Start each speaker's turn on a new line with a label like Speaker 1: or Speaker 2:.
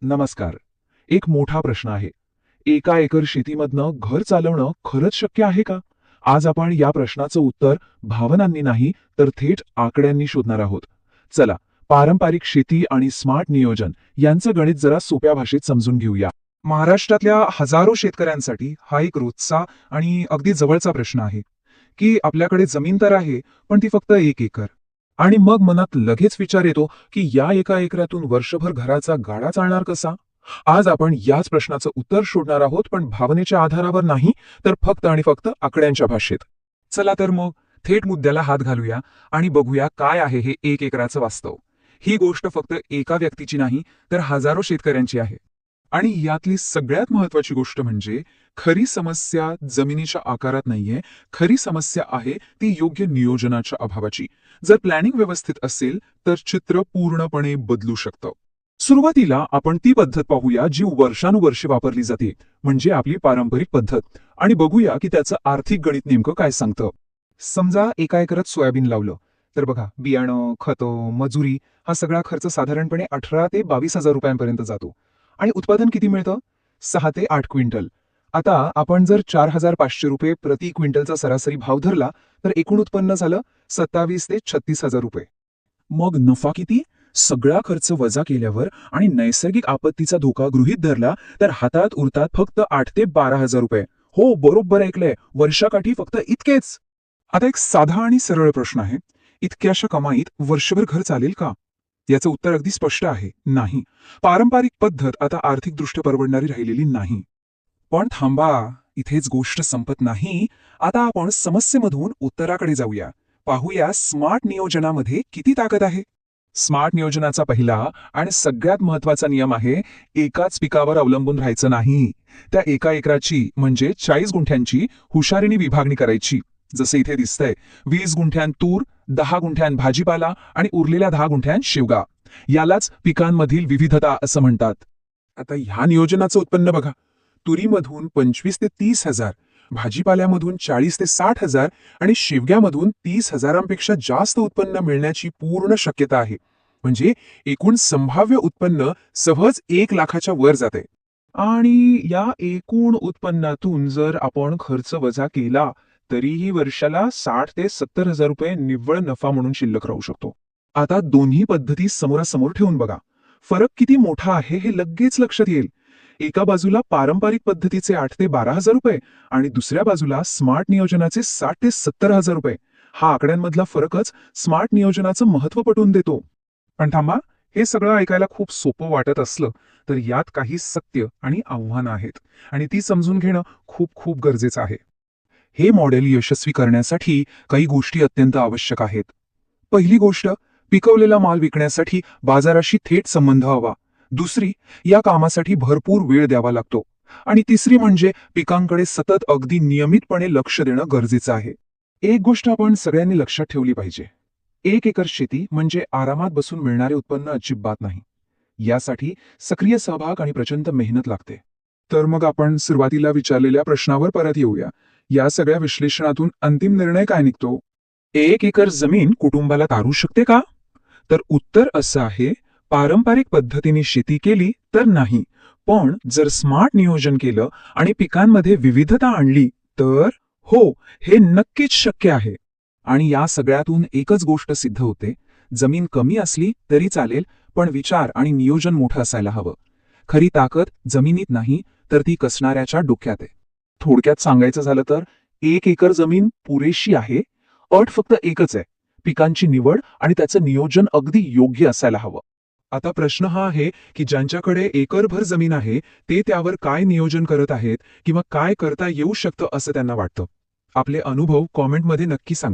Speaker 1: नमस्कार. एक मोठा प्रश्न आहे. एका एकर शेतीमधनं घर चालवणं खरंच शक्य आहे का? आज आपण या प्रश्नाचं उत्तर भावनांनी नाही तर थेट आकड्यांनी शोधणार आहोत. चला, पारंपरिक शेती आणि स्मार्ट नियोजन यांचं गणित जरा सोप्या भाषेत समजून घेऊया.
Speaker 2: महाराष्ट्रातल्या हजारो शेतकऱ्यांसाठी हा एक रोजचा आणि अगदी जवळचा प्रश्न आहे की आपल्याकडे जमीन तर आहे, पण ती फक्त 1 एकर.
Speaker 1: आणि मग मनात लगेच विचार येतो की या एका एकरातून वर्षभर घराचा गाडा चालणार कसा? आज आपण याच प्रश्नाचं उत्तर शोधणार आहोत, पण भावनेच्या आधारावर नाही, तर फक्त आणि फक्त आकड्यांच्या भाषेत.
Speaker 2: चला तर मग थेट मुद्द्याला हात घालूया आणि बघूया काय आहे हे 1 एकराचं वास्तव. ही गोष्ट फक्त एका व्यक्तीची नाही, तर हजारो शेतकऱ्यांची आहे. आणि यातली सगळ्यात महत्वाची गोष्ट म्हणजे खरी समस्या जमिनीच्या आकारात नाहीये, खरी समस्या आहे ती योग्य नियोजनाच्या अभावाची. जर प्लॅनिंग व्यवस्थित असेल तर चित्र पूर्णपणे बदलू शकतं.
Speaker 1: सुरुवातीला आपण ती पद्धत पाहूया जी वर्षानुवर्षे वापरली जाते, म्हणजे आपली पारंपरिक पद्धत, आणि बघूया की त्याचं आर्थिक गणित नेमकं काय सांगतं.
Speaker 2: समजा 1 एकरात सोयाबीन लावलं तर बघा, बियाणं, खतं, मजुरी हा सगळा खर्च साधारणपणे 18 ते 22 हजार रुपयांपर्यंत जातो. आणि उत्पादन किती मिळतं? 6 ते 8 क्विंटल. आता आपण जर 4,500 रुपये प्रति क्विंटलचा सरासरी भाव धरला तर एकूण उत्पन्न झालं 27 ते 36 हजार रुपये.
Speaker 1: मग नफा किती? सगळा खर्च वजा केल्यावर आणि नैसर्गिक आपत्तीचा धोका गृहीत धरला तर हातात उरतात फक्त 8 ते 12 हजार रुपये. हो, बरोबर ऐकलंय, वर्षाकाठी फक्त इतकेच.
Speaker 2: आता एक साधा आणि सरळ प्रश्न आहे, इतक्याशा कमाईत वर्षभर घर चालेल का? याचं उत्तर अगदी स्पष्ट आहे, नाही. पारंपरिक पद्धत आता आर्थिकदृष्ट्या परवडणारी राहिलेली नाही. पण थांबा, इथेच गोष्ट संपत नाही. आता आपण समस्येमधून उत्तराकडे जाऊया. पाहूया स्मार्ट नियोजनामध्ये किती ताकद आहे.
Speaker 1: स्मार्ट नियोजनाचा पहिला आणि सगळ्यात महत्वाचा नियम आहे, एकाच पिकावर अवलंबून राहायचं नाही. त्या एका एकराची म्हणजे 40 गुंठ्यांची हुशारीने विभागणी करायची. जसे इथे दिसतंय, 20 गुंठ्यां तूर, 10 गुंठ्यां भाजीपाला आणि उरलेल्या 10 गुंठ्यां शेवगा. यालाच पिकांमधील विविधता असं म्हणतात. आता ह्या नियोजनाचं उत्पन्न बघा. तुरीमधून 25 ते 30 हजार, भाजीपाल्यामधून 40 ते 60 हजार आणि शेवग्यामधून 30 हजारांपेक्षा जास्त उत्पन्न मिळण्याची पूर्ण शक्यता आहे. म्हणजे एकूण संभाव्य उत्पन्न सहज 1 लाखाच्या वर जाते. आणि या एकूण उत्पन्नातून जर आपण खर्च वजा केला तरीही वर्षाला 60 ते 70 हजार रुपये निव्वळ नफा म्हणून शिल्लक राहू शकतो. आता दोन्ही पद्धती समोरासमोर ठेवून बघा. फरक किती मोठा आहे हे लगेच लक्षात येईल. एका बाजूला पारंपरिक पद्धतीचे 8 ते 12 हजार रुपये आणि दुसऱ्या बाजूला स्मार्ट नियोजनाचे 60 ते 70 हजार रुपये. हा आकड्यांमधला फरकच स्मार्ट नियोजनाचं महत्त्व पटवून देतो. पण थांबा, हे सगळं ऐकायला खूप सोपं वाटत असलं तर यात काही सत्य आणि आव्हानं आहेत, आणि ती समजून घेणं खूप खूप गरजेचं आहे. हे मॉडेल यशस्वी करण्यासाठी काही गोष्टी अत्यंत आवश्यक आहेत. पहिली गोष्ट, पिकवलेला माल विकण्यासाठी बाजाराशी थेट संबंध हवा. दुसरी, या कामासाठी भरपूर वेळ द्यावा लागतो. आणि तिसरी म्हणजे पिकांकडे सतत अगदी नियमितपणे लक्ष देणं गरजेचं आहे. एक गोष्ट आपण सगळ्यांनी लक्षात ठेवली पाहिजे, 1 एकर शेती म्हणजे आरामात बसून मिळणारे उत्पन्न अजिबात नाही. यासाठी सक्रिय सहभाग आणि प्रचंड मेहनत लागते. तर मग आपण सुरुवातीला विचारलेल्या प्रश्नावर परत येऊया. या सगळ्या विश्लेषणातून अंतिम निर्णय काय निघतो? 1 एकर जमीन कुटुंबाला तारू शकते का? तर उत्तर असं आहे, पारंपरिक पद्धतीने शेती केली तर नाही, पण जर स्मार्ट नियोजन केलं आणि पिकांमध्ये विविधता आणली तर हो, हे नक्कीच शक्य आहे. आणि या सगळ्यातून एकच गोष्ट सिद्ध होते, जमीन कमी असली तरी चालेल, पण विचार आणि नियोजन मोठं असायला हवं. खरी ताकद जमिनीत नाही तर ती कसणाऱ्याच्या डोक्यात आहे. थोडक्यात सांगायचं झालं तर 1 एकर जमीन पुरेशी आहे, अट फक्त एकच आहे, पिकांची निवड आणि त्याचं नियोजन अगदी योग्य असायला हवं. आता प्रश्न हा आहे की ज्यांच्याकडे एकरभर जमीन आहे ते त्यावर काय नियोजन करत आहेत किंवा काय करता येऊ शकतं असं त्यांना वाटतं. आपले अनुभव कॉमेंटमध्ये नक्की सांगा.